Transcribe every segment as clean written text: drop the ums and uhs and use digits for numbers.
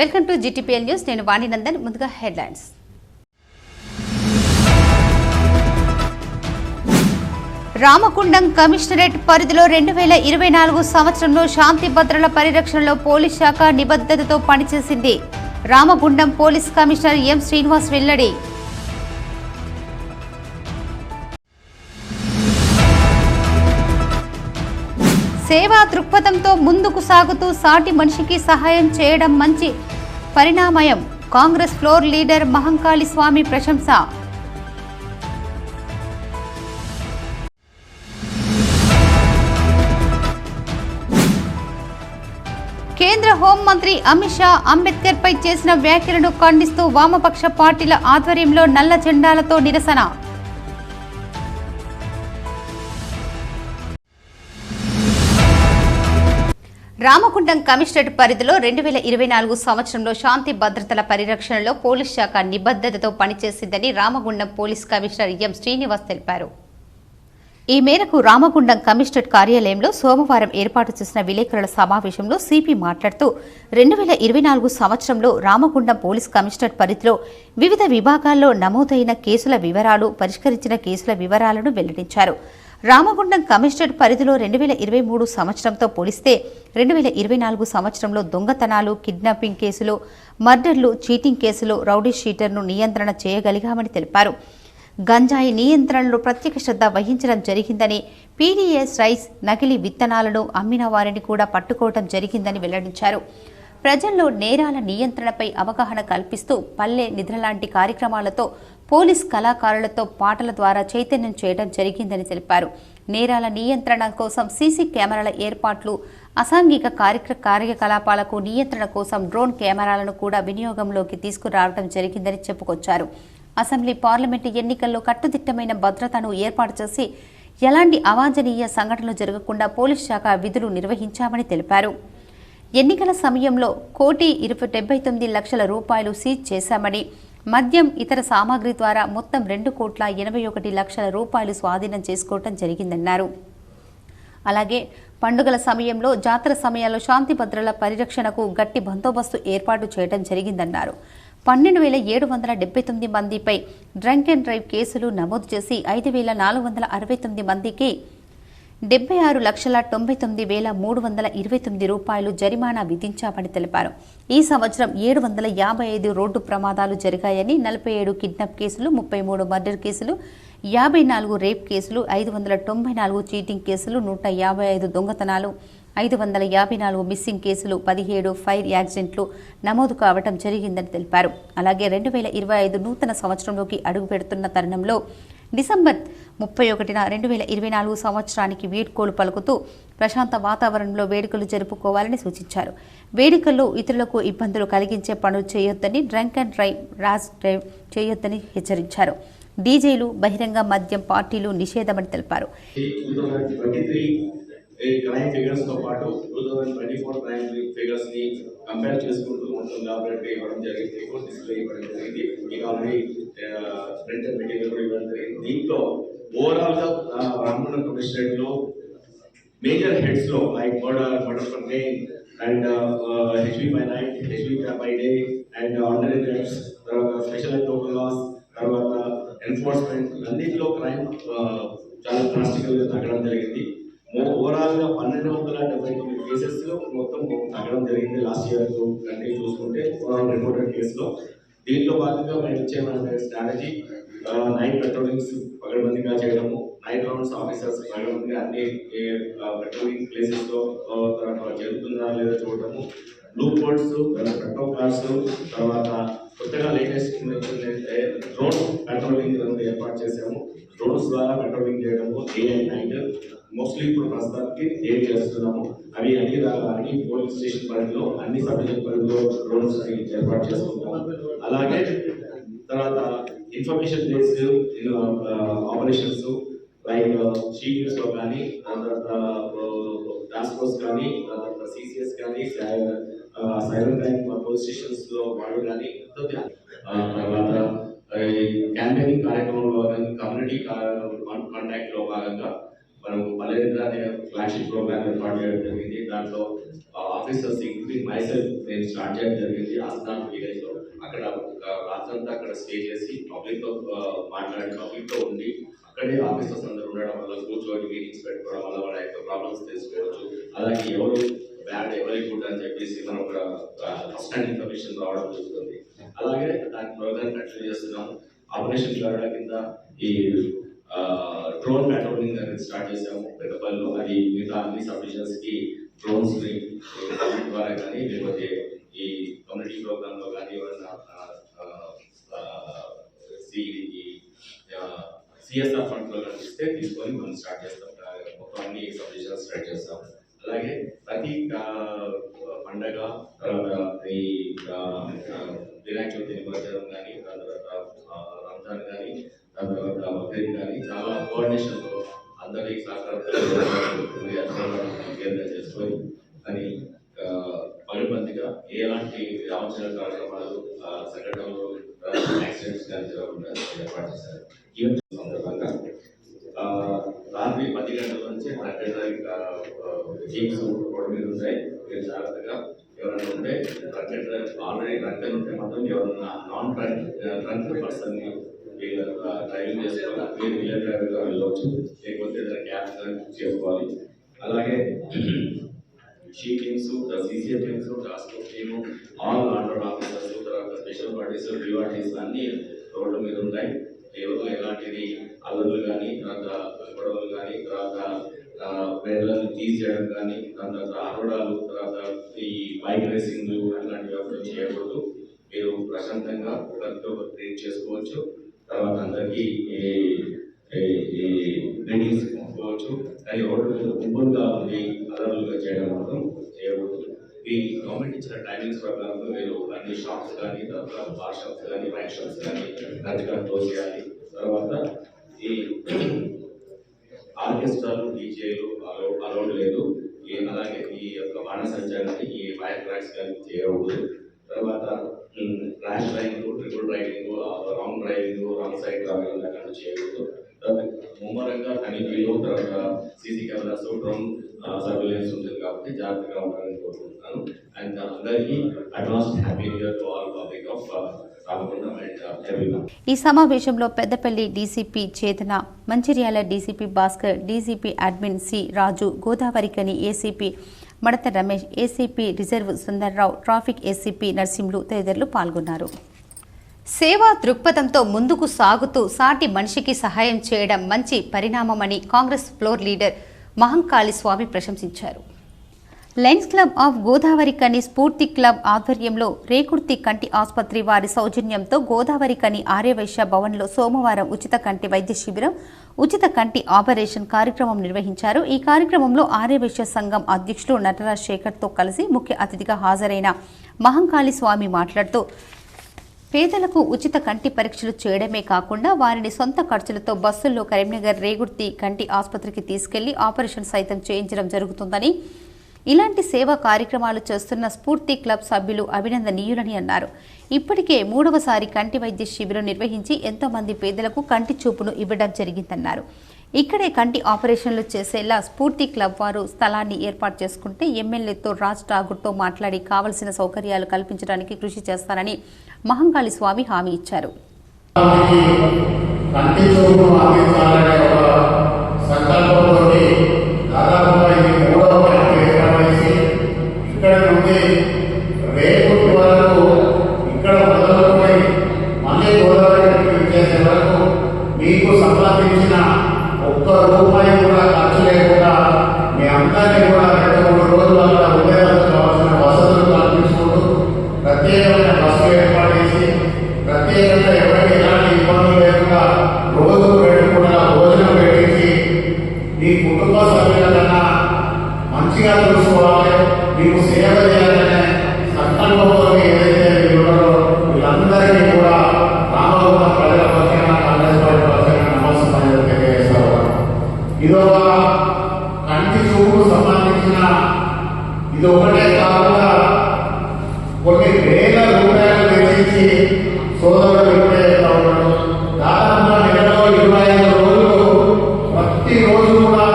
Welcome to GTPL news. నేను వాణినందన్. ముందుగా headlines. Ramagundam commissionerate పరిధిలో 2024 సంవత్సరంలో శాంతి భద్రతల పరిరక్షణలో పోలీస్ శాఖ నిబద్ధతతో పనిచేసింది. Ramagundam police commissioner M Srinivas వెల్లడి. సేవా దృక్పథంతో ముందుకు సాగుతూ సాటి మనిషికి సహాయం చేయడం మంచి పరిణామం. కాంగ్రెస్ ఫ్లోర్ లీడర్ మహంకాళి స్వామి ప్రశంస. కేంద్ర హోంమంత్రి అమిత్ షా అంబేద్కర్ పై చేసిన వ్యాఖ్యలను ఖండిస్తూ వామపక్ష పార్టీల ఆధ్వర్యంలో నల్ల జెండాలతో నిరసన. రామగుండం కమిషనరేట్ పరిధిలో 2024 సంవత్సరంలో శాంతి భద్రతల పరిరక్షణలో పోలీస్ శాఖ నిబద్ధతతో పనిచేసిందని Ramagundam police commissioner M Srinivas తెలిపారు. ఈ మేరకు రామగుండం కమిషనరేట్ కార్యాలయంలో సోమవారం ఏర్పాటు చేసిన విలేకరుల సమావేశంలో సిపి మాట్లాడుతూ 2024 సంవత్సరంలో రామగుండం పోలీస్ కమిషనరేట్ పరిధిలో వివిధ విభాగాల్లో నమోదైన కేసుల వివరాలు, పరిష్కరించిన కేసుల వివరాలను వెల్లడించారు. రామగుండం కమిషనరేట్ పరిధిలో 2023 సంవత్సరంతో పోలిస్తే 2024 సంవత్సరంలో దొంగతనాలు, కిడ్నాపింగ్ కేసులు, మర్డర్లు, చీటింగ్ కేసులు, రౌడీ షీటర్ను నియంత్రణ చేయగలిగామని తెలిపారు. గంజాయి నియంత్రణలో ప్రత్యేక శ్రద్ధ వహించడం జరిగిందని, పీడీఎస్ రైస్, నకిలీ విత్తనాలను అమ్మిన వారిని కూడా పట్టుకోవడం జరిగిందని వెల్లడించారు. ప్రజల్లో నేరాల నియంత్రణపై అవగాహన కల్పిస్తూ పల్లె నిద్రలాంటి కార్యక్రమాలతో పోలీస్ కళాకారులతో పాటల ద్వారా చైతన్యం చేయడం జరిగిందని తెలిపారు. నేరాల నియంత్రణ కోసం సీసీ కెమెరాల ఏర్పాట్లు, అసాంఘిక కార్యకలాపాలకు నియంత్రణ కోసం డ్రోన్ కెమెరాలను కూడా వినియోగంలోకి తీసుకురావడం జరిగిందని చెప్పుకొచ్చారు. అసెంబ్లీ, పార్లమెంటు ఎన్నికల్లో కట్టుదిట్టమైన భద్రతను ఏర్పాటు చేసి ఎలాంటి అవాంఛనీయ సంఘటనలు జరగకుండా పోలీస్ శాఖ విధులు నిర్వహించామని తెలిపారు. ఎన్నికల సమయంలో 1,79,00,000 రూపాయలు సీజ్ చేశామని, మద్యం, ఇతర సామాగ్రి ద్వారా మొత్తం 2,81,00,000 రూపాయలు స్వాధీనం చేసుకోవడం జరిగిందన్నారు. అలాగే పండుగల సమయంలో, జాతర సమయాల్లో శాంతి భద్రతల పరిరక్షణకు గట్టి బందోబస్తు ఏర్పాటు చేయడం జరిగిందన్నారు. 12,779 మందిపై డ్రంక్ అండ్ డ్రైవ్ కేసులు నమోదు చేసి 5,469 మందికి 76,99,329 రూపాయలు జరిమానా విధించామని తెలిపారు. ఈ సంవత్సరం 755 రోడ్డు ప్రమాదాలు జరిగాయని, 47 కిడ్నాప్ కేసులు, 33 మర్డర్ కేసులు, 54 రేప్ కేసులు, 594 చీటింగ్ కేసులు, 155 దొంగతనాలు, 554 మిస్సింగ్ కేసులు, 17 ఫైర్ యాక్సిడెంట్లు నమోదు కావడం జరిగిందని తెలిపారు. అలాగే 2025 నూతన సంవత్సరంలోకి అడుగుపెడుతున్న తరుణంలో డిసెంబర్ 31న 2024 సంవత్సరానికి వీడ్కోలు పలుకుతూ ప్రశాంత వాతావరణంలో వేడుకలు జరుపుకోవాలని సూచించారు. వేడుకల్లో ఇతరులకు ఇబ్బందులు కలిగించే పనులు చేయొద్దని, drunk and drive, rash drive చేయొద్దని హెచ్చరించారు. డీజేలు, బహిరంగ మద్యం పార్టీలు నిషేధమని తెలిపారు. క్రైమ్ ఫిగర్స్ తో పాటు 2024 క్రైమ్ ఫిగర్స్ ని కంపేర్ చేసుకుంటూ మొత్తం లాబరేటరీ ఇవ్వడం జరిగింది, రిపోర్ట్ డిస్ప్లే ఇవ్వడం జరిగింది. మీకు ఆల్రెడీ ప్రింటెడ్ మెటీరియల్ కూడా ఇవ్వడం జరిగింది. దీంట్లో ఓవరాల్ గా రామగుండం కమిషనరేట్ లో మేజర్ హెడ్స్ లో like murder for gain and HB by night, HB by day and ordinary rates, తర్వాత స్పెషల్ టోకన్ లాస్, తర్వాత ఎన్ఫోర్స్మెంట్, అన్నింటిలో క్రైమ్ చాలా డ్రాస్టికల్ గా తగ్గడం జరిగింది. ఓవరాల్ గా 1,279 కేసెస్ మొత్తం తగ్గడం జరిగింది లాస్ట్ ఇయర్ కంటే చూసుకుంటే ఓవరాల్ రిపోర్టెడ్ కేసులో. దీంట్లో భాగంగా మేము ఇచ్చే స్ట్రాటజీ నైట్ పెట్రోలింగ్స్ పగడబందీగా చేయడము, నైట్ రౌండ్స్ ఆఫీసర్స్ పగడబందీగా అన్ని పెట్రోలింగ్ ప్లేసెస్ లో జరుగుతుందా లేదా చూడటము, బ్లూ కోడ్స్, పెట్రోల్ కార్స్, తర్వాత కొత్తగా లేటెస్ట్ డ్రోన్ పెట్రోలింగ్ ఏర్పాటు చేసాము. డ్రోన్స్ ద్వారా పెట్రోలింగ్ చేయడము డే అండ్ నైట్, మోస్ట్లీ ఇప్పుడు ప్రస్తుతానికి డే చేస్తున్నాము. అవి అన్ని పోలీస్ స్టేషన్ పరిధిలో, అన్ని సబ్ డివిజన్ పరిధిలో డ్రోన్స్ ఏర్పాటు చేసుకుంటాము. అలాగే తర్వాత information based operations like sheets లో కానీ, తర్వాత టాస్క్ ఫోర్స్ కానీ, తర్వాత సిసిఎస్ కానీ, సైబర్ క్రైమ్ పోలీస్ స్టేషన్స్ లో వాళ్ళు కానీ, తర్వాత క్యాంపెయినింగ్ కార్యక్రమంలో కానీ, కమ్యూనిటీ కాంటాక్ట్ లో భాగంగా మనం పల్లెనిద్ర అనే ఫ్లాగ్షిప్ ప్రోగ్రామ్ ఏర్పాటు చేయడం జరిగింది. దాంట్లో ఆఫీస్ ఆఫీసర్స్ ఇంక్లూడింగ్ మైసెల్ఫ్ నేను స్టార్ట్ చేయడం జరిగింది ఆస్థాన్ విలేజ్ లో. అక్కడ రాత్రంతా అక్కడ స్టే చేసి పబ్లిక్ తో మాట్లాడి పబ్లిక్ తో ఉండి అక్కడే ఆఫీసర్స్ అందరూ ఉండడం వల్ల కూర్చొని మీటింగ్స్ పెట్టుకోవడం వల్ల వాళ్ళ యొక్క ప్రాబ్లమ్స్ తెలుసుకోవచ్చు. అలాగే ఎవరు బ్యాడ్ ఎవరి గుడ్ అని చెప్పేసి మనం ఒక ఫస్ట్ హ్యాండ్ ఇన్ఫర్మేషన్ రావడం జరుగుతుంది. అలాగే దాని ప్రోగ్రామ్ కంటిన్యూ చేస్తున్నాము. ఆపరేషన్ గరుడ కింద ఈ డ్రోన్ పెట్రోలింగ్ అనేది స్టార్ట్ చేసాము పెద్దపల్లిలో. అది మిగతా అన్ని సబ్ డివిజన్స్ కి డ్రోన్స్ ద్వారా కానీ లేకపోతే ఈ కమ్యూనిటీ ప్రోగ్రామ్ లో కానీ ఎవరైనా సిఎస్ఆర్ ఫండ్ లో కనిపిస్తే తీసుకొని మనం స్టార్ట్ చేస్తాం. మొత్తం అన్ని సబ్ డివిజన్స్ స్టార్ట్ చేస్తాం. అలాగే ప్రతి పండగ ఈ వినాయక చవితి నిమజ్జనం కానీ దాని తర్వాత రంజాన్ కానీ దాని తర్వాత బక్రీద్ కానీ చాలా కోఆర్డినేషన్లో అందరి సహకారంతో చేసుకొని అని పలుమందిగా ఎలాంటి ఆలోచన కార్యక్రమాలు సంఘటనలు యాక్సిడెంట్స్ కానీ జరగకుండా ఏర్పాటు చేశారు. ఈవెంట్ సందర్భంగా రాత్రి 10 గంటల నుంచి టీమ్స్ రోడ్డు మీద ఉంటాయి. మీరు జాగ్రత్తగా ఎవరైనా ఉంటే ఆల్రెడీ డ్రంకర్ ఉంటే మాత్రం ఎవరైనా నాన్ డ్రంక్ పర్సన్ ని డ్రైవింగ్ చేసుకోవాలి. మీరు వీలర్ డ్రైవర్ గా వెళ్ళవచ్చు, లేకపోతే ఏదైనా క్యాబ్స్ బుక్ చేసుకోవాలి. అలాగే she teams, CCA teams, task force team, all order officers, తర్వాత స్పెషల్ పార్టీస్, డివార్టీస్ అన్ని రోడ్ల మీద ఉంటాయి. ఎవరు ఎలాంటిది అల్లర్లు కానీ తర్వాత గొడవలు కానీ తర్వాత వేళ్ళను తీసేయడం కానీ దాని తర్వాత అరవడాలు తర్వాత ఈ బైక్ రేసింగ్లు అట్లాంటివి అప్పుడు చేయకూడదు. మీరు ప్రశాంతంగా ఒకరితో ట్రీట్ చేసుకోవచ్చు. తర్వాత అందరికీ డ్రింకింగ్స్ తీసుకోవచ్చు. కానీ రోడ్డు మీద గుంపులుగా ఉండి అల్లర్లుగా చేయడం మాత్రం చేయకూడదు. ఈ గవర్నమెంట్ ఇచ్చిన టైమింగ్స్ ప్రకారం మీరు అన్ని షాప్స్ కానీ తర్వాత బార్ షాప్స్ కానీ వైన్ షాప్స్ కానీ కరెక్ట్గా క్లోజ్ చేయాలి. తర్వాత ఈ ఆర్కెస్ట్రాలు డీజేలు అలౌడ్ లేదు. అలాగే ఈ యొక్క బాణసంచారాన్ని ఈ ఫైర్ ట్రాక్స్ కానీ చేయకూడదు. తర్వాత rash driving, triple driving, wrong driving, wrong side driving అక్కడ చేయకూడదు. తర్వాత ముమ్మరంగా తనిఖీలు తర్వాత సీసీ కెమెరాస్, డ్రోన్ సర్వేలెన్స్ ఉంటుంది కాబట్టి జాగ్రత్తగా ఉండాలని కోరుకుంటున్నాను. అండ్ అందరికీ advance happy new year to all public of Ramagundam and everyone. ఈ సమావేశంలో Peddapalli DCP Chetana, Mancherial DCP Bhaskar, DCP admin C Raju, Godavarikhani ACP Madatha Ramesh, ACP reserve Sundarrao, traffic ACP Narsimhulu తదితరులు పాల్గొన్నారు. సేవా దృక్పథంతో ముందుకు సాగుతూ సాటి మనిషికి సహాయం చేయడం మంచి పరిణామమని కాంగ్రెస్ ఫ్లోర్ లీడర్ మహంకాళి స్వామి ప్రశంసించారు. లయన్స్ క్లబ్ ఆఫ్ గోదావరికని స్ఫూర్తి క్లబ్ ఆధ్వర్యంలో రేకుర్తి కంటి ఆసుపత్రి వారి సౌజన్యంతో గోదావరికని ఆర్యవైశ్య భవన్లో సోమవారం ఉచిత కంటి వైద్య శిబిరం, ఉచిత కంటి ఆపరేషన్ కార్యక్రమం నిర్వహించారు. ఈ కార్యక్రమంలో ఆర్యవైశ్య సంఘం అధ్యక్షులు నటరాజ్ శేఖర్తో కలిసి ముఖ్య అతిథిగా హాజరైన మహంకాళి స్వామి మాట్లాడుతూ పేదలకు ఉచిత కంటి పరీక్షలు చేయడమే కాకుండా వారిని సొంత ఖర్చులతో బస్సుల్లో కరీంనగర్ రేగుర్తి కంటి ఆసుపత్రికి తీసుకెళ్లి ఆపరేషన్ సైతం చేయించడం జరుగుతుందని, ఇలాంటి సేవా కార్యక్రమాలు చేస్తున్న స్ఫూర్తి క్లబ్ సభ్యులు అభినందనీయులని అన్నారు. ఇప్పటికే 3వసారి కంటి వైద్య శిబిరం నిర్వహించి ఎంతో మంది పేదలకు కంటి చూపును ఇవ్వడం జరిగిందన్నారు. ఇక్కడే కంటి ఆపరేషన్లు చేసేలా స్ఫూర్తి క్లబ్ వారు స్థలాన్ని ఏర్పాటు చేసుకుంటే ఎమ్మెల్యేతో రాజ్ ఠాగూర్తో మాట్లాడి కావలసిన సౌకర్యాలు కల్పించడానికి కృషి చేస్తారని మహంకాళి స్వామి హామీ ఇచ్చారు. మీకు సంపాదించిన ఒక్క రూపాయి కూడా ఖర్చు లేకుండా మీ అందరినీ కూడా 2-3 రోజులు అక్కడ ఉండేందుకు కావాల్సిన వసతులు కల్పించుకుంటూ ప్రత్యేకమైన బస్సులు ఏర్పాటు చేసి ప్రత్యేకంగా ఎవరికి ఎలాంటి ఇబ్బందులు లేకుండా రోజు 2 పూటల భోజనం పెట్టించి మీ కుటుంబ సభ్యుల కన్నా మంచిగా చూసుకోవాలి, మీకు సేవ చేయాలనే సంకల్పంతో ఏదైతే ఉన్నారో వీళ్ళందరినీ కూడా రామగుండం ప్రజల పక్షాన కాంగ్రెస్ పార్టీ పక్షాన నమస్కారం తెలియజేస్తా ఉన్నాను. ఇదొక కంటి చూపుకు సంబంధించిన ఇది ఒకటే కాకుండా కొన్ని వేల రూపాయలు వెచ్చించి సోదరుడు ఇప్పుడే చెప్తా ఉన్నాడు. దాదాపుగా నెలలో 25 రోజులు ప్రతిరోజు కూడా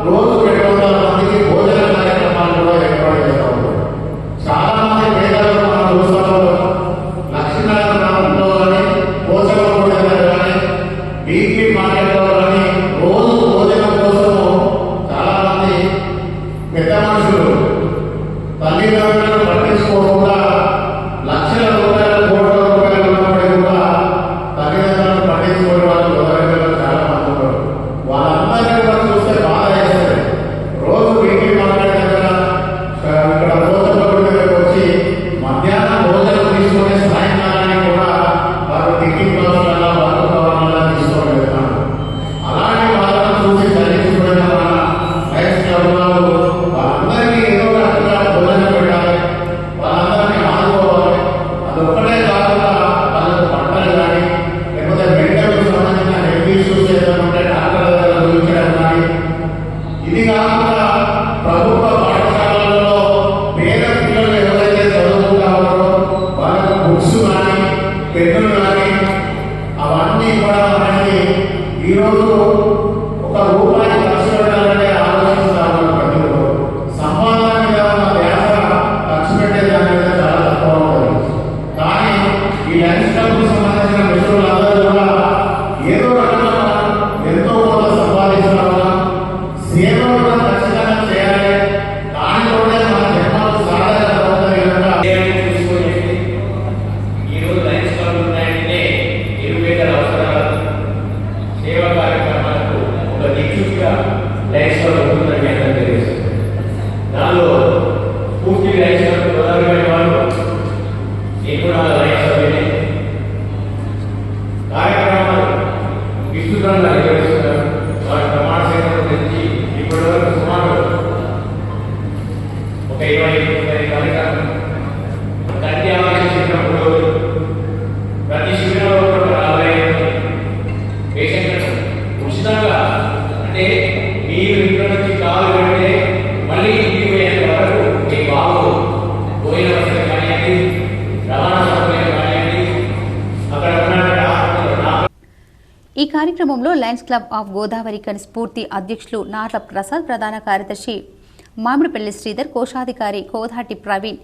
రోజు 200 మందికి భోజన కార్యక్రమాలు కూడా ఏర్పాటు చేస్తా ఉన్నాడు. పెద్ద మనుషులు తల్లిదండ్రులను పట్టించుకోకుండా లక్షల రూపాయలు కోట్ల రూపాయలు ఉన్నప్పటికీ కూడా తల్లిదండ్రులను పట్టించుకోవడం వాళ్ళు గోదావరిలో చాలా మంది ఉన్నారు. వాళ్ళందరినీ కూడా చూస్తే బాధ వేస్తుంది. రోజు వీటిని మాట్లాడిన ఇక్కడ భోజనం దగ్గరకు వచ్చి మధ్యాహ్నం భోజనం తీసుకునే సాయంకాలానికి కూడా వారు టికెట్ బాక్స్లలో వారు భవనాల్లో తీసుకొని వెళ్తారు. అలాంటి వాళ్ళని చూసి తల్లిదండ్రులైన మన లయన్స్ క్లబ్ వాళ్ళు వాళ్ళందరికీ ఏదో రకంగా భోజనం పెట్టాలి, వాళ్ళందరినీ ఆదుకోవాలి. అదొక్కటే కాకుండా వాళ్ళకు పంటలు కానీ లేకపోతే మెడికల్కు సంబంధించిన హెల్త్ ఇష్యూస్ ఏదైనా ఉంటే డాక్టర్ దగ్గర చూపించడం కానీ, ఇది కాకుండా ప్రభుత్వ పాఠశాలల్లో పేద పిల్లలు ఎవరైతే చదువుకుంటారో వాళ్ళకు బుక్స్ కానీ పెన్నులు కానీ అవన్నీ ఇవ్వడం అనేది ఈరోజు ఒక రూపాయి ఖర్చు పెట్టాలంటే ఆలోచిస్తారు. ప్రతి ఒక్కరు సంపాదన మీద ఉన్న ధ్యాస ఖర్చు పెట్టే దాని మీద చాలా తక్కువ ఉంటుంది. కానీ ఈ లయన్స్ క్లబ్కు సంబంధించిన మిత్రులందరూ కూడా ఏదో రకంగా ఎంతో కొంత సంపాదిస్తున్నారు. సేవ కూడా ఖచ్చితంగా చేయాలి. దానిలోనే మన జన్మకు సాధన అవుతుంది కనుక ఈరోజు లయన్స్ క్లబ్ ఉన్నాయంటే నిరుపేదల అవసరాలు సేవా కార్యక్రమాలకు ఒక దిక్సూచిగా లయన్స్ క్లబ్ ఉంటుందని అందరికీ తెలుసు. దానిలో పూర్తి లయన్స్ క్లబ్ గోదావరి వాళ్ళు ఎక్కువ లయన్స్ క్లబ్ కార్యక్రమాలు విస్తృతంగా నిర్వహిస్తున్నారు. వారి ప్రమాణ సేవలు తెచ్చి ఇప్పటి వరకు సుమారు ఒక 20-30 కార్యక్రమం కంటి ఆలోచించినప్పుడు ప్రతి శిబిరంలో ఒక 40 పేషెంట్లను ఉచితంగా, అంటే మీరు ఇంట్లో నుంచి కాలు పెడితే మళ్ళీ ఇంటికి పోయేంత వరకు మీ బాబు పోయిన వసతి కానివ్వండి, రవాణా సౌకర్యం కానివ్వండి, అక్కడ ఉన్న ఈ కార్యక్రమంలో లయన్స్ క్లబ్ ఆఫ్ గోదావరిఖని స్ఫూర్తి అధ్యక్షులు నార్ల ప్రసాద్, ప్రధాన కార్యదర్శి మామిడిపల్లి శ్రీధర్, కోశాధికారి కోధాటి ప్రవీణ్,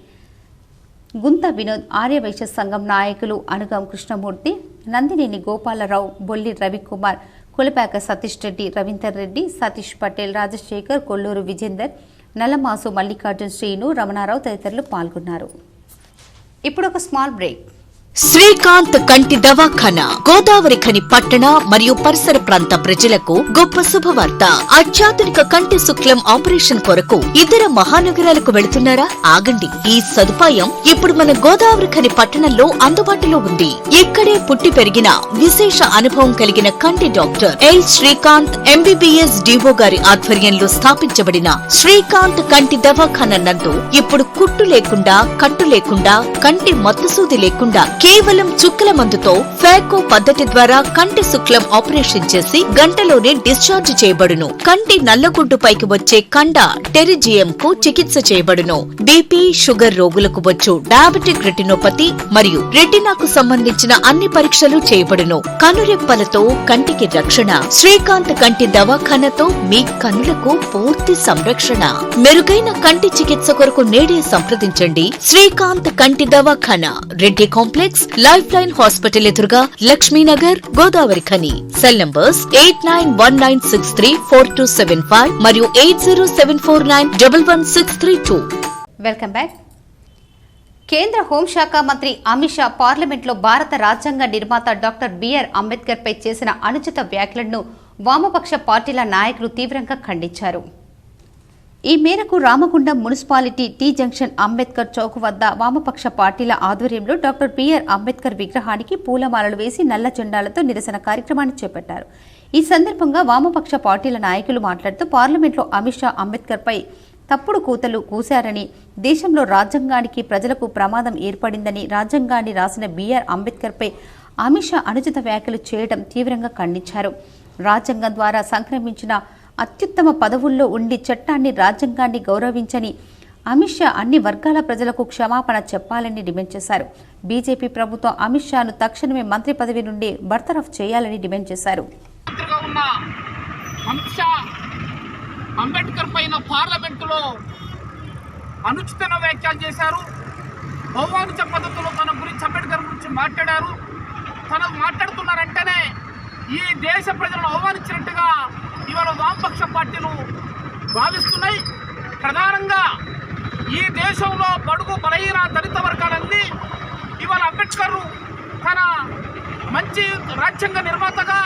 గుంత వినోద్, ఆర్యవైశ్య సంఘం నాయకులు అనుగం కృష్ణమూర్తి, నందినేని గోపాలరావు, బొల్లి రవికుమార్, కులపాక సతీష్ రెడ్డి, రవీందర్ రెడ్డి, సతీష్ పటేల్, రాజశేఖర్, కొల్లూరు విజేందర్, నల్లమాసు మల్లికార్జున్, శ్రీను, రమణారావు తదితరులు పాల్గొన్నారు. ఇప్పుడు ఒక స్మాల్ బ్రేక్. శ్రీకాంత్ కంటి దవాఖానా గోదావరిఖని పట్టణ మరియు పరిసర ప్రాంత ప్రజలకు గొప్ప శుభవార్త. అత్యాధునిక కంటి శుక్లం ఆపరేషన్ కొరకు ఇతర మహానగరాలకు వెళుతున్నారా? ఆగండి, ఈ సదుపాయం ఇప్పుడు మన గోదావరిఖని పట్టణంలో అందుబాటులో ఉంది. ఇక్కడే పుట్టి పెరిగిన విశేష అనుభవం కలిగిన కంటి డాక్టర్ ఎల్ శ్రీకాంత్ ఎంబీబీఎస్ డివో గారి ఆధ్వర్యంలో స్థాపించబడిన శ్రీకాంత్ కంటి దవాఖానా నందు ఇప్పుడు కుట్టు లేకుండా, కట్టు లేకుండా, కంటి మత్తుసూది లేకుండా కేవలం చుక్కల మందుతో ఫాకో పద్ధతి ద్వారా కంటి శుక్లం ఆపరేషన్ చేసి గంటలోనే డిశ్చార్జ్ చేయబడును. కంటి నల్లగుడ్డు పైకి వచ్చే కండ టెరిజియం కు చికిత్స చేయబడును. బీపీ, షుగర్ రోగులకు వచ్చు డయాబెటిక్ రెటినోపతి మరియు రెటినాకు సంబంధించిన అన్ని పరీక్షలు చేయబడును. కనురెప్పలతో కంటికి రక్షణ. శ్రీకాంత్ కంటి దవాఖానతో మీ కనులకు పూర్తి సంరక్షణ. మెరుగైన కంటి చికిత్స కొరకు నేడే సంప్రదించండి. శ్రీకాంత్ కంటి దవాఖానా, Reddy complex, life line hospital ఎదురుగా, లక్ష్మీనగర్, గోదావరిఖని. సెల్ నంబర్స్ 8919634275 మరియు 8074911632. Welcome back. కేంద్ర హోంశాఖ మంత్రి అమిత్ షా పార్లమెంట్లో భారత రాజ్యాంగ నిర్మాత డాక్టర్ బిఆర్ అంబేద్కర్ పై చేసిన అనుచిత వ్యాఖ్యలను వామపక్ష పార్టీల నాయకులు తీవ్రంగా ఖండించారు. ఈ మేరకు Ramagundam municipality tea junction Ambedkar Chowk వద్ద వామపక్ష పార్టీల ఆధ్వర్యంలో డాక్టర్ బిఆర్ అంబేద్కర్ విగ్రహానికి పూలమాలలు వేసి నల్ల జెండాలతో నిరసన కార్యక్రమాన్ని చేపట్టారు. ఈ సందర్భంగా వామపక్ష పార్టీల నాయకులు మాట్లాడుతూ పార్లమెంట్లో అమిత్ షా అంబేద్కర్ పై తప్పుడు కూతలు కూశారని, దేశంలో రాజ్యాంగానికి ప్రజలకు ప్రమాదం ఏర్పడిందని, రాజ్యాంగాన్ని రాసిన బిఆర్ అంబేద్కర్ పై అమిత్ షా అనుచిత వ్యాఖ్యలు చేయడం తీవ్రంగా ఖండించారు. రాజ్యాంగం ద్వారా సంక్రమించిన అత్యుత్తమ పదవుల్లో ఉండి చట్టాన్ని, రాజ్యాంగాన్ని గౌరవించని అమిత్ షా అన్ని వర్గాల ప్రజలకు క్షమాపణ చెప్పాలని డిమాండ్ చేశారు. బీజేపీ ప్రభుత్వం అమిత్ షాను తక్షణమే మంత్రి పదవి నుండి బర్తరఫ్ చేయాలని డిమాండ్ చేశారు. అంబేద్కర్ పైన పార్లమెంటులో అనుచిత వ్యాఖ్యలు చేశారు. బహువాదిత పద్ధతిలో తన గురించి అంబేద్కర్ గురించి మాట్లాడారు. తను మాట్లాడుతున్నారంటేనే ఈ దేశ ప్రజలను అవమానించినట్టుగా ఇవాళ వామపక్ష పార్టీలు భావిస్తున్నాయి. ప్రధానంగా ఈ దేశంలో బడుగు బలహీన దళిత వర్గాలన్నీ ఇవాళ అంబేద్కర్ తన మంచి రాజ్యాంగ నిర్మాతగా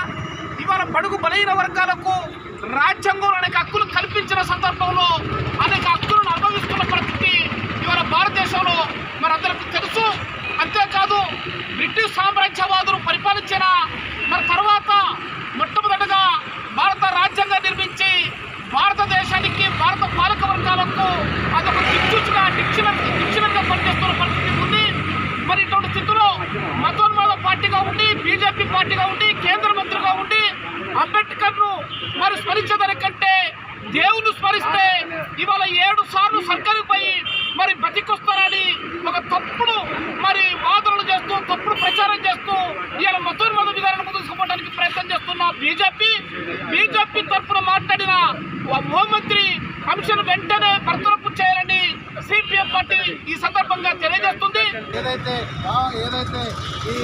ఇవాళ బడుగు బలహీన వర్గాలకు రాజ్యాంగంలో అనేక హక్కులు కల్పించిన సందర్భంలో అనేక హక్కులను అనుభవిస్తున్న పరిస్థితి ఇవాళ భారతదేశంలో మనందరికీ తెలుసు. అంతేకాదు బ్రిటిష్ సామ్రాజ్యవాదులు పరిపాలించిన మరి తర్వాత మొట్టమొదటగా భారత రాజ్యాంగం నిర్మించి భారతదేశానికి భారత పాలక వర్గాలకు అదొక దిక్సూచిగా డిక్షనరీగా పనిచేస్తున్న పరిస్థితి ఉంది. మరి ఇటువంటి స్థితిలో మతోన్మాద పార్టీగా ఉండి బీజేపీ పార్టీగా ఉండి కేంద్ర మంత్రిగా ఉండి అంబేద్కర్ను మరి స్మరించేదానికంటే దేవుని స్మరిస్తే ఇవాళ 7 సార్లు సర్కారుకు పోయి మరి బతికొస్తారని ఒక తప్పుడు మరి వాదనలు చేస్తూ తప్పుడు ప్రచారం చేస్తూ ఇవాళ మతోన్మాద విధానాన్ని ముందుకు ప్రయత్నం చేస్తున్న బీజేపీ తరఫున మాట్లాడిన హోంమంత్రి కమిషన్ వెంటనే బర్తరఫ్ చేయాలని సిపిఎం పార్టీ ఈ సందర్భంగా తెలియజేస్తుంది. ఏదైతే ఈ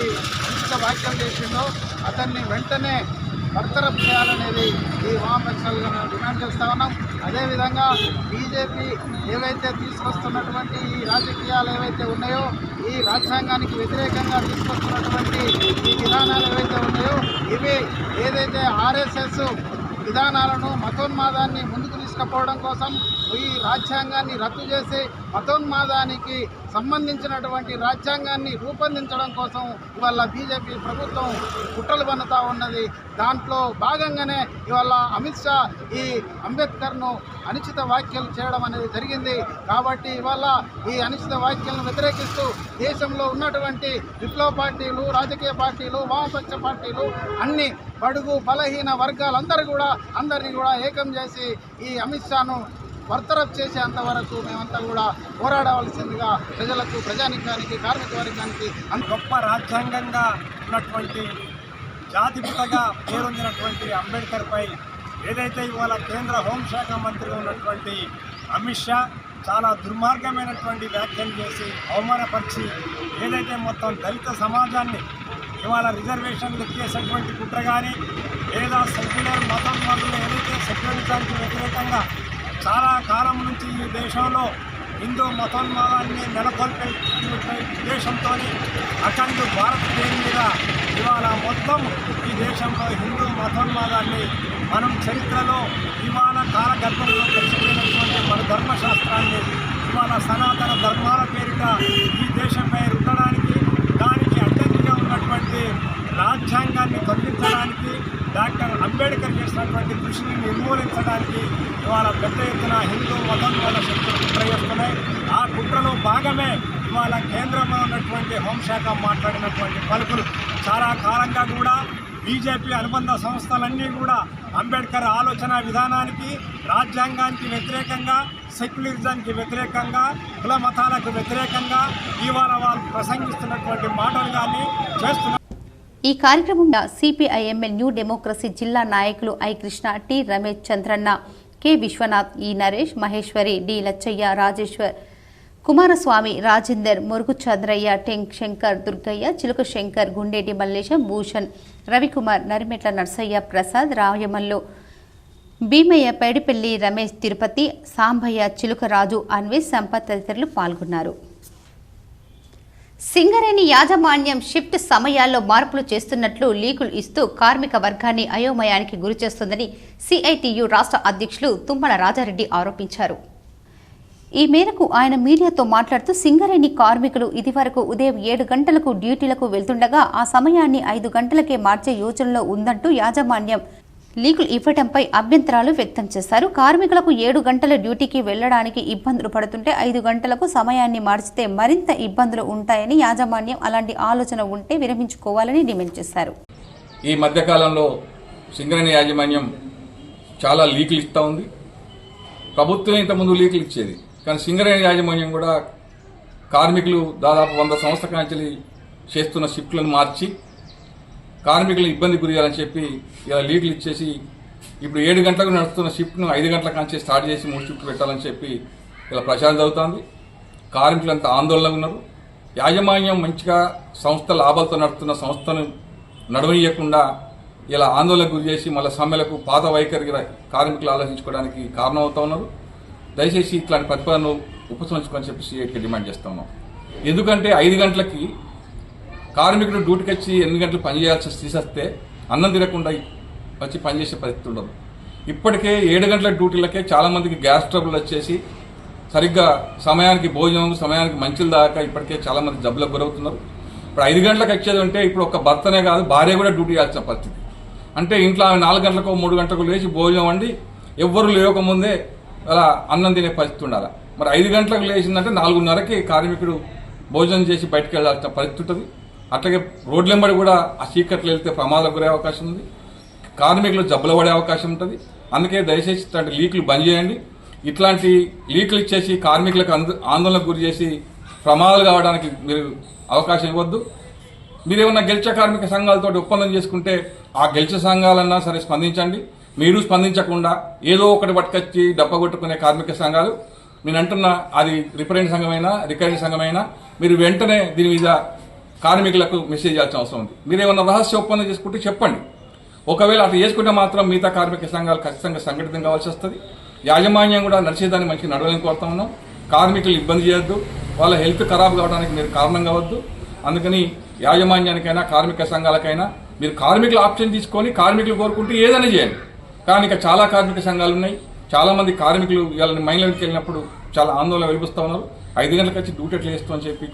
అనుచిత వ్యాఖ్యలు చేసిందో అతన్ని వెంటనే బర్తరఫ్ చేయాలనేది ఈ వామపక్షాలుగా మేము డిమాండ్ చేస్తా ఉన్నాం. అదేవిధంగా బీజేపీ ఏవైతే తీసుకొస్తున్నటువంటి ఈ రాజకీయాలు ఏవైతే ఉన్నాయో, ఈ రాజ్యాంగానికి వ్యతిరేకంగా తీసుకొస్తున్నటువంటి ఈ విధానాలు ఏవైతే ఉన్నాయో, ఇవి ఏదైతే ఆర్ఎస్ఎస్ విధానాలను మతోన్మాదాన్ని ముందుకు తీసుకుపోవడం కోసం ఈ రాజ్యాంగాన్ని రద్దు చేసి మతోన్మాదానికి సంబంధించినటువంటి రాజ్యాంగాన్ని రూపొందించడం కోసం ఇవాళ బీజేపీ ప్రభుత్వం కుట్రలు పన్నుతూ ఉన్నది. దాంట్లో భాగంగానే ఇవాళ అమిత్ షా ఈ అంబేద్కర్ను అనుచిత వ్యాఖ్యలు చేయడం అనేది జరిగింది. కాబట్టి ఇవాళ ఈ అనుచిత వ్యాఖ్యలను వ్యతిరేకిస్తూ దేశంలో ఉన్నటువంటి విప్లవ పార్టీలు, రాజకీయ పార్టీలు, వామపక్ష పార్టీలు అన్ని బడుగు బలహీన అందరినీ కూడా ఏకం చేసి ఈ అమిత్ షాను బర్తరఫ్ చేసేంత వరకు మేమంతా కూడా పోరాడవలసిందిగా ప్రజలకు, ప్రజానికానికి, కార్మిక వర్గానికి గొప్ప రాజ్యాంగంగా ఉన్నటువంటి జాతిపితగా పేరొందినటువంటి అంబేద్కర్పై ఏదైతే ఇవాళ కేంద్ర హోంశాఖ మంత్రిగా ఉన్నటువంటి అమిత్ షా చాలా దుర్మార్గమైనటువంటి వ్యాఖ్యలు చేసి అవమానపరిచి ఏదైతే మొత్తం దళిత సమాజాన్ని ఇవాళ రిజర్వేషన్లు ఎక్కేసేటువంటి కుట్ర కానీ లేదా సెక్యులర్ మతం వల్ల ఏదైతే సెక్యులరిజానికి వ్యతిరేకంగా చాలా కాలం నుంచి ఈ దేశంలో హిందూ మతోన్మాదాన్ని నెలకొల్పే ఉద్దేశంతో అఖండ భారత్ పేరు మీద ఇవాళ మొత్తం ఈ దేశంలో హిందూ మతోన్మాదాన్ని మనం చరిత్రలో ఇవాళ కాలగర్భంలో కలిసిపోయినటువంటి మన ధర్మశాస్త్రాన్ని ఇవాళ సనాతన ధర్మాల పేరిట ఈ దేశంపై రుద్దడానికి, దానికి అడ్డంకిగా ఉన్నటువంటి రాజ్యాంగాన్ని తొలగించడానికి డాక్టర్ అంబేద్కర్ చేసినటువంటి కృషిని నిర్మూలించడానికి ఇవాళ పెద్ద ఎత్తున హిందూ మతోన్మాద శక్తులు కుట్ర చేస్తున్నాయి. ఆ కుట్రలో భాగమే ఇవాళ కేంద్రంలో ఉన్నటువంటి హోంశాఖ మాట్లాడినటువంటి పలుకులు. చాలా కాలంగా కూడా బీజేపీ అనుబంధ సంస్థలన్నీ కూడా అంబేద్కర్ ఆలోచన విధానానికి, రాజ్యాంగానికి వ్యతిరేకంగా, సెక్యులరిజానికి వ్యతిరేకంగా, కుల మతాలకు వ్యతిరేకంగా ఇవాళ వాళ్ళు ప్రసంగిస్తున్నటువంటి మాటలు కానీ చేస్తున్న ఈ కార్యక్రమంలో సిపిఐఎంఎల్ న్యూ డెమోక్రసీ జిల్లా నాయకులు I Krishna, T Ramesh, Chandranna, K Vishwanath, E Naresh, Maheshwari, D Lachaiah, Rajeshwar, Kumaraswamy, Rajender, Murugu Chandraiah, టెంక్ Shankar, Durgaiah, చిలుక శంకర్, గుండేటి మల్లేశం, భూషణ్, రవికుమార్, నరిమెట్ల నర్సయ్య, ప్రసాద్, రాయమల్లు, భీమయ్య, పేడిపల్లి రమేష్, తిరుపతి, సాంబయ్య, చిలుకరాజు, అన్వేష్, సంపత్ తదితరులు పాల్గొన్నారు. సింగరేణి యాజమాన్యం షిఫ్ట్ సమయాల్లో మార్పులు చేస్తున్నట్లు లీకులు ఇస్తూ కార్మిక వర్గాన్ని అయోమయానికి గురిచేస్తుందని సిఐటియు రాష్ట్ర అధ్యక్షులు తుమ్మల రాజారెడ్డి ఆరోపించారు. ఈ మేరకు ఆయన మీడియాతో మాట్లాడుతూ సింగరేణి కార్మికులు ఇదివరకు ఉదయం 7 గంటలకు డ్యూటీలకు వెళ్తుండగా ఆ సమయాన్ని 5 గంటలకే మార్చే యోచనలో ఉందంటూ యాజమాన్యం లీకులు ఇవ్వడంపై అభ్యంతరాలు వ్యక్తం చేశారు. కార్మికులకు 7 గంటల డ్యూటీకి వెళ్లడానికి ఇబ్బందులు పడుతుంటే 5 గంటలకు సమయాన్ని మార్చితే మరింత ఇబ్బందులు ఉంటాయని, యాజమాన్యం అలాంటి ఆలోచన ఉంటే విరమించుకోవాలని డిమాండ్ చేశారు. ఈ మధ్యకాలంలో సింగరేణి యాజమాన్యం చాలా లీకులు ఇస్తూ ఉంది. ప్రభుత్వం ఇంతకుముందు లీకులు ఇచ్చేది, కానీ సింగరేణి యాజమాన్యం కూడా కార్మికులు దాదాపు 100 సంవత్సరాల నుంచి చేస్తున్న షిఫ్ట్లను మార్చి కార్మికులను ఇబ్బంది గురియాలని చెప్పి ఇలా లీకులు ఇచ్చేసి ఇప్పుడు 7 గంటలకు నడుస్తున్న షిఫ్ట్ను 5 గంటల కాంచి స్టార్ట్ చేసి 3 షిఫ్ట్లు పెట్టాలని చెప్పి ఇలా ప్రచారం జరుగుతోంది. కార్మికులంతా ఆందోళనగా ఉన్నారు. యాజమాన్యం మంచిగా సంస్థ లాభాలతో నడుస్తున్న సంస్థను నడవనీయకుండా ఇలా ఆందోళనకు గురి చేసి మళ్ళీ సమ్మెలకు పాత వైఖరి కార్మికులు ఆలోచించుకోవడానికి కారణమవుతా ఉన్నారు. దయచేసి ఇట్లాంటి ప్రతిపాదనలు ఉపసంహరించుకొని చెప్పి సిఐటికి డిమాండ్ చేస్తా ఉన్నాం. ఎందుకంటే 5 గంటలకి కార్మికుడు డ్యూటీకి వచ్చి 8 గంటలు పనిచేయాల్సి తీసేస్తే అన్నం తినకుండా వచ్చి పనిచేసే పరిస్థితి ఉండదు. ఇప్పటికే 7 గంటల డ్యూటీలకే చాలామందికి గ్యాస్ ట్రబుల్ వచ్చేసి సరిగ్గా సమయానికి భోజనం, సమయానికి మంచులు దాకా ఇప్పటికే చాలామంది జబ్బులకు గురవుతున్నారు. ఇప్పుడు 5 గంటలకు వచ్చేది అంటే ఇప్పుడు ఒక భర్తనే కాదు, భార్య కూడా డ్యూటీ చేయాల్సిన పరిస్థితి. అంటే ఇంట్లో 4 గంటలకు 3 గంటలకు లేచి భోజనం వండి ఎవ్వరు లేవకముందే అలా అన్నం తినే పరిస్థితి ఉండాలి. మరి 5 గంటలకు లేచిందంటే 4:30కి కార్మికుడు భోజనం చేసి బయటకు వెళ్ళాల్సిన పరిస్థితి ఉంటుంది. అట్లాగే రోడ్లెంబడి కూడా ఆ చీకట్లు వెళ్తే ప్రమాదాలకు గురే అవకాశం ఉంది, కార్మికులు జబ్బులు పడే అవకాశం ఉంటుంది. అందుకే దయచేసి ఇట్లాంటి లీకులు బంద్ చేయండి. ఇట్లాంటి లీకులు ఇచ్చేసి కార్మికులకు ఆందోళనకు గురి చేసి ప్రమాదాలు కావడానికి మీరు అవకాశం ఇవ్వద్దు. మీరేమన్నా గెలిచే కార్మిక సంఘాలతో ఒప్పందం చేసుకుంటే ఆ గెలిచే సంఘాలన్నా సరే స్పందించండి. మీరు స్పందించకుండా ఏదో ఒకటి పట్టుకొచ్చి డప్పగొట్టుకునే కార్మిక సంఘాలు, నేను అంటున్నా అది రిప్రజెంట్ సంఘమైనా రికరెంట్ సంఘమైనా మీరు వెంటనే దీని మీద కార్మికులకు మెసేజ్ చేయాల్సిన అవసరం ఉంది. మీరేమన్నా రహస్య ఒప్పందం చేసుకుంటే చెప్పండి. ఒకవేళ అట్లా చేసుకుంటే మాత్రం మిగతా కార్మిక సంఘాలు ఖచ్చితంగా సంఘటితం కావాల్సి వస్తుంది. యాజమాన్యం కూడా నడిచేదాన్ని మంచిగా నడవలేని కోరుతా ఉన్నాం. కార్మికులు ఇబ్బంది చేయొద్దు, వాళ్ళ హెల్త్ ఖరాబ్ కావడానికి మీరు కారణం కావద్దు. అందుకని యాజమాన్యానికైనా కార్మిక సంఘాలకైనా మీరు కార్మికుల ఆప్షన్ తీసుకొని కార్మికులు కోరుకుంటే ఏదైనా చేయండి. కానీ ఇక చాలా కార్మిక సంఘాలు ఉన్నాయి. చాలామంది కార్మికులు వీళ్ళని మైన్లోకి వెళ్ళినప్పుడు చాలా ఆందోళన వెలిపిస్తూ ఉన్నారు. 5 గంటలకు వచ్చి డ్యూటీ ఎట్లా చేస్తామని చెప్పి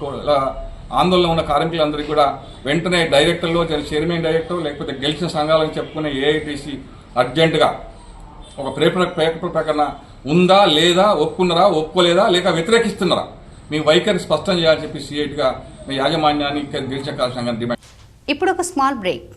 ఆందోళన ఉన్న కార్మికులందరికీ కూడా వెంటనే డైరెక్టర్లో చైర్మన్ డైరెక్టర్ లేకపోతే గెలిచిన సంఘాలని చెప్పుకునే ఏఐటీసీ అర్జెంటుగా ఒక పేపర్ ప్రకటన ఉందా లేదా, ఒప్పుకున్నారా ఒప్పుకోలేదా, లేక వ్యతిరేకిస్తున్నారా, మీ వైఖరి స్పష్టం చేయాలని చెప్పి సిఐటిగా మీ యాజమాన్యాన్ని గెలిచిన సంఘాన్ని డిమాండ్. ఇప్పుడు ఒక స్మాల్ బ్రేక్.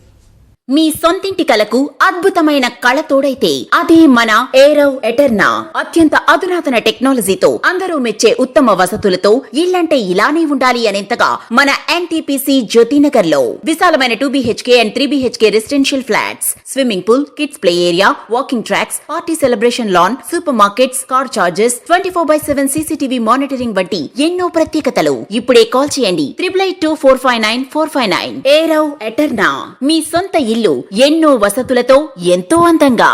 మీ సొంతింటి కలకు అద్భుతమైన కళ తోడైతే అదే మన ఏరవ్ ఎటర్నా. అత్యంత అధునాతన టెక్నాలజీతో అందరూ మెచ్చే ఉత్తమ వసతులతో ఇల్లంటే ఇలానే ఉండాలి అనేంతగా మన ఎన్టీపీసీ జ్యోతినగర్ లో విశాలమైన 2 BHK and 3 BHK residential flats, swimming pool, kids play area, walking tracks, party celebration lawn, supermarkets, car charges, 24/7 CCTV monitoring వంటి ఎన్నో ప్రత్యేకతలు. ఇప్పుడే కాల్ చేయండి 882459 ఏరవ్ ఎటర్నా. మీ సొంత ఇల్లు ఎన్నో వసతులతో ఎంతో అందంగా.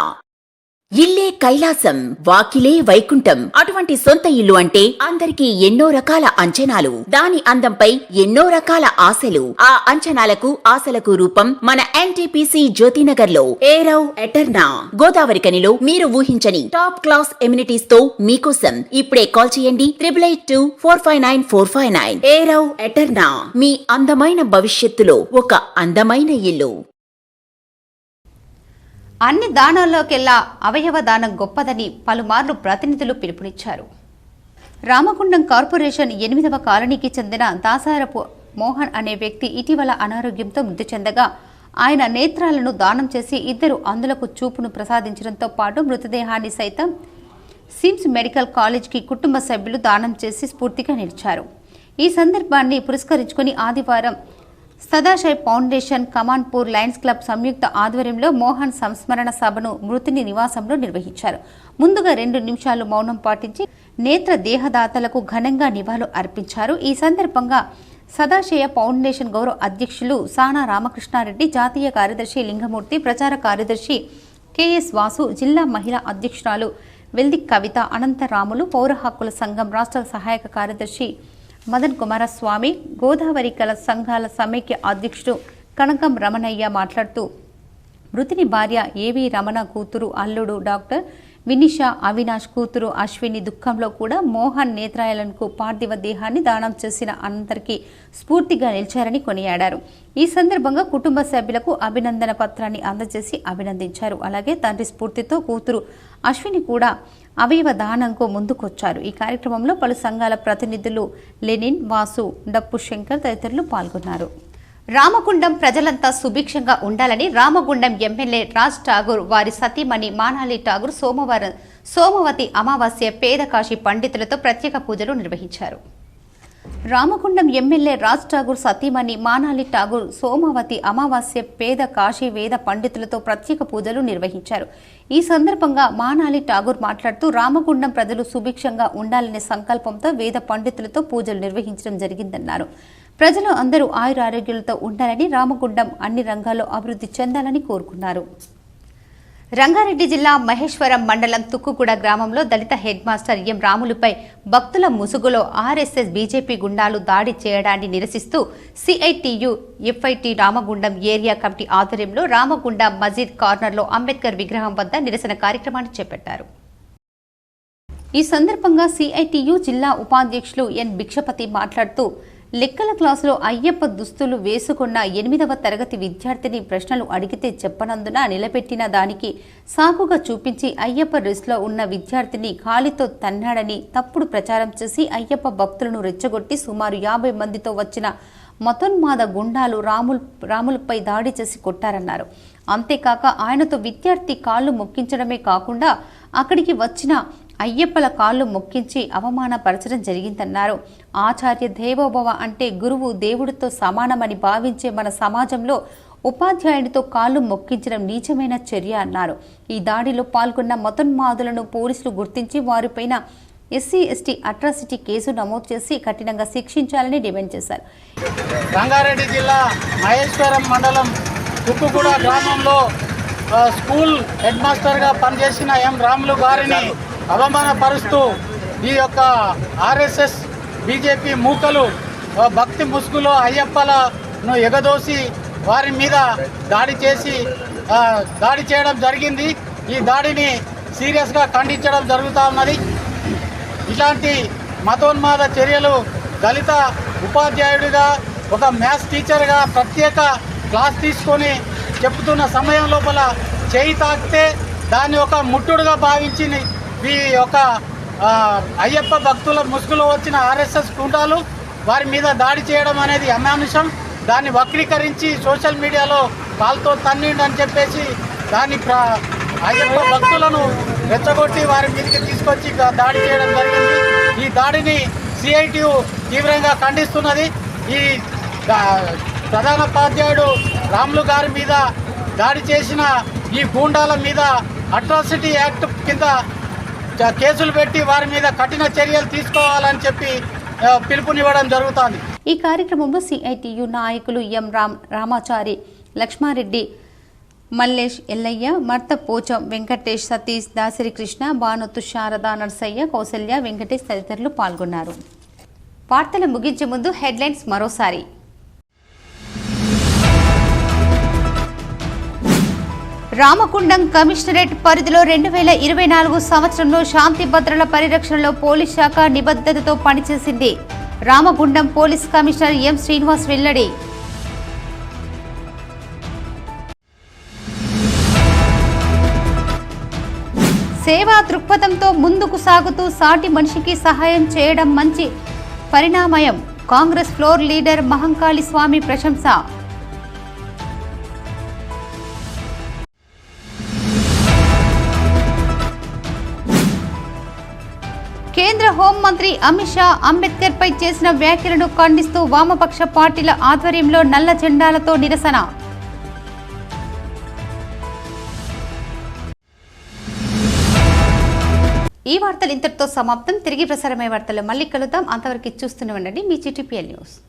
ఇల్లే కైలాసం, వాకిలే వైకుంఠం. అటువంటి సొంత ఇల్లు అంటే అందరికీ ఎన్నో రకాల అంచనాలు, దాని అందంపై ఎన్నో రకాల ఆశలు. ఆ అంచనాలకు ఆశలకు రూపం మన ఎన్టీపీసీ జ్యోతినగర్ లో ఏరవ్ ఎటర్నా. గోదావరి కనిలో మీరు ఊహించని టాప్ క్లాస్ ఎమ్యూనిటీస్ తో మీకోసం ఇప్పుడే కాల్ చేయండి 882459 ఏరవ్ ఎటర్నా. మీ అందమైన భవిష్యత్తులో ఒక అందమైన ఇల్లు. అన్ని దానాల్లోకెల్లా అవయవ దానం గొప్పదని పలుమార్లు ప్రతినిధులు పిలుపునిచ్చారు. రామగుండం కార్పొరేషన్ 8వ కాలనీకి చెందిన దాసారపు మోహన్ అనే వ్యక్తి ఇటీవల అనారోగ్యంతో మృతి చెందగా ఆయన నేత్రాలను దానం చేసి 2 అంధులకు చూపును ప్రసాదించడంతో పాటు మృతదేహాన్ని సైతం సిమ్స్ మెడికల్ కాలేజ్కి కుటుంబ సభ్యులు దానం చేసి స్ఫూర్తిగా నిలిచారు. ఈ సందర్భాన్ని పురస్కరించుకుని ఆదివారం సదాశయ్ ఫౌండేషన్, కమాన్పూర్ లయన్స్ క్లబ్ సంయుక్త ఆధ్వర్యంలో మోహన్ సంస్మరణ సభను మృతుని నివాసంలో నిర్వహించారు. ముందుగా 2 నిమిషాలు మౌనం పాటించి నేత్ర దేహదాతలకు ఘనంగా నివాళులు అర్పించారు. ఈ సందర్భంగా సదాశయ ఫౌండేషన్ గౌరవ అధ్యక్షులు సానా రామకృష్ణారెడ్డి, జాతీయ కార్యదర్శి లింగమూర్తి, ప్రచార కార్యదర్శి కెఎస్ వాసు, జిల్లా మహిళా అధ్యక్షురాలు వెల్ది కవిత, అనంతరాములు, పౌర హక్కుల సంఘం రాష్ట్ర సహాయక కార్యదర్శి మదన్ కుమారస్వామి, గోదావరి కళ సంఘాల సమైక్య అధ్యక్షుడు కనకం రమణయ్య మాట్లాడుతూ మృతుని భార్య ఏవి రమణ కూతురు అల్లుడు డాక్టర్ వినిషా, అవినాష్ కూతురు అశ్విని దుఃఖంలో కూడా మోహన్ నేత్రాయలకు పార్థివ దేహాన్ని దానం చేసిన అందరికీ స్ఫూర్తిగా నిలిచారని కొనియాడారు. ఈ సందర్భంగా కుటుంబ సభ్యులకు అభినందన పత్రాన్ని అందజేసి అభినందించారు. అలాగే తండ్రి స్ఫూర్తితో కూతురు అశ్విని కూడా అవయవ దానంకు ముందుకొచ్చారు. ఈ కార్యక్రమంలో పలు సంఘాల ప్రతినిధులు లెనిన్, వాసు, డప్పు శంకర్ తదితరులు పాల్గొన్నారు. రామగుండం ప్రజలంతా సుభిక్షంగా ఉండాలని రామగుండం ఎమ్మెల్యే రాజ్ ఠాగూర్ వారి సతీమణి మానాలి ఠాగూర్ సోమవారం సోమవతి అమావాస్య పేద కాశీ పండితులతో ప్రత్యేక పూజలు నిర్వహించారు. రామగుండం ఎమ్మెల్యే రాజ్ ఠాగూర్ సతీమణి మానాలి ఠాగూర్ సోమవతి అమావాస్య పేద కాశీ వేద పండితులతో ప్రత్యేక పూజలు నిర్వహించారు. ఈ సందర్భంగా మానాలి ఠాగూర్ మాట్లాడుతూ రామగుండం ప్రజలు సుభిక్షంగా ఉండాలనే సంకల్పంతో వేద పండితులతో పూజలు నిర్వహించడం జరిగిందన్నారు. ప్రజలు అందరూ ఆయురారోగ్యాలతో ఉండాలని, రామగుండం అన్ని రంగాల్లో అభివృద్ధి చెందాలని కోరుకున్నారు. రంగారెడ్డి జిల్లా మహేశ్వరం మండలం తుక్కుగూడ గ్రామంలో దళిత హెడ్ మాస్టర్ ఎం రాములుపై భక్తుల ముసుగులో ఆర్ఎస్ఎస్ బీజేపీ గుండాలు దాడి చేయడాన్ని నిరసిస్తూ CITU FIT Ramagundam area committee ఆధ్వర్యంలో రామగుండం మజీద్ కార్నర్లో అంబేద్కర్ విగ్రహం వద్ద నిరసన కార్యక్రమాన్ని చేపట్టారు. ఈ సందర్భంగా సిఐటియు జిల్లా ఉపాధ్యక్షులు ఎన్ భిక్షపతి మాట్లాడుతూ లెక్కల క్లాసులో అయ్యప్ప దుస్తులు వేసుకున్న 8వ తరగతి విద్యార్థిని ప్రశ్నలు అడిగితే చెప్పనందున నిలబెట్టిన దానికి సాకుగా చూపించి అయ్యప్ప డ్రెస్లో ఉన్న విద్యార్థిని కాలితో తన్నాడని తప్పుడు ప్రచారం చేసి అయ్యప్ప భక్తులను రెచ్చగొట్టి సుమారు 50 మందితో వచ్చిన మతోన్మాద గుండాలు రాములపై దాడి చేసి కొట్టారన్నారు. అంతేకాక ఆయనతో విద్యార్థి కాళ్లు మొక్కించడమే కాకుండా అక్కడికి వచ్చిన అయ్యప్పల కాళ్లు మొక్కించి అవమానపరచడం జరిగిందన్నారు. ఆచార్య దేవోభవ అంటే గురువు దేవుడితో సమానమని భావించే మన సమాజంలో ఉపాధ్యాయుడితో కాళ్లు మొక్కించడం నీచమైన చర్య అన్నారు. ఈ దాడిలో పాల్గొన్న మతోన్మాదులను పోలీసులు గుర్తించి వారిపైన ఎస్సీ ఎస్టీ అట్రాసిటీ కేసు నమోదు చేసి కఠినంగా శిక్షించాలని డిమాండ్ చేశారు. రంగారెడ్డి జిల్లా మహేశ్వరం మండలం తుక్కుగూడ గ్రామంలో స్కూల్ హెడ్ మాస్టర్గా పనిచేసిన ఎం రాములు గారిని అవమానపరుస్తూ ఈ యొక్క ఆర్ఎస్ఎస్ బీజేపీ మూకలు భక్తి ముసుగులో అయ్యప్పలను ఎగదోసి వారి మీద దాడి చేయడం జరిగింది. ఈ దాడిని సీరియస్గా ఖండించడం జరుగుతూ ఉన్నది. ఇలాంటి మతోన్మాద చర్యలు దళిత ఉపాధ్యాయుడిగా ఒక మ్యాథ్స్ టీచర్గా ప్రత్యేక క్లాస్ తీసుకొని చెప్తున్న సమయం లోపల చేయి తాకితే దాన్ని ఒక ముట్టుడుగా భావించి ఈ యొక్క అయ్యప్ప భక్తుల ముసుగులో వచ్చిన ఆర్ఎస్ఎస్ గుండాలు వారి మీద దాడి చేయడం అనేది అమానుషం. దాన్ని వక్రీకరించి సోషల్ మీడియాలో కాలుతో తన్నిండని చెప్పేసి దాన్ని అయ్యప్ప భక్తులను రెచ్చగొట్టి వారి మీదకి తీసుకొచ్చి దాడి చేయడం జరిగింది. ఈ దాడిని సిఐటియు తీవ్రంగా ఖండిస్తున్నది. ఈ ప్రధానోపాధ్యాయుడు రాములు గారి మీద దాడి చేసిన ఈ గూండాల మీద అట్రాసిటీ యాక్ట్ కింద కేసులు పెట్టి వారి మీద కఠిన చర్యలు తీసుకోవాలని చెప్పి పిలుపునివ్వడం జరుగుతుంది. ఈ కార్యక్రమంలో సిఐటియు నాయకులు ఎం రామాచారి, లక్ష్మారెడ్డి, మల్లేష్, ఎల్లయ్య, మర్త పోచం, వెంకటేష్, సతీష్, దాసరి కృష్ణ, భానుతు, శారద, నర్సయ్య, కౌసల్య, వెంకటేష్ తదితరులు పాల్గొన్నారు. వార్తలు ముగించే ముందు హెడ్లైన్స్ మరోసారి. రామగుండం కమిషనరేట్ పరిధిలో 2024 సంవత్సరంలో శాంతి భద్రతల పరిరక్షణలో పోలీస్ శాఖ నిబద్ధతతో పనిచేసింది. Ramagundam police commissioner M Srinivas వెల్లడి. సేవా దృక్పథంతో ముందుకు సాగుతూ సాటి మనిషికి సహాయం చేయడం మంచి పరిణామం. కాంగ్రెస్ ఫ్లోర్ లీడర్ మహంకాళి స్వామి ప్రశంస. కేంద్ర హోంమంత్రి అమిత్ షా అంబేద్కర్ పై చేసిన వ్యాఖ్యలను ఖండిస్తూ వామపక్ష పార్టీల ఆధ్వర్యంలో నల్ల జెండాలతో నిరసన. ఈ వార్తలు ఇంతటితో సమాప్తం. తిరిగి ప్రసారమయ్యే వార్తల్లో మళ్ళీ కలుద్దాం. అంతవరకు చూస్తూనే ఉండండి మీ GTPL న్యూస్.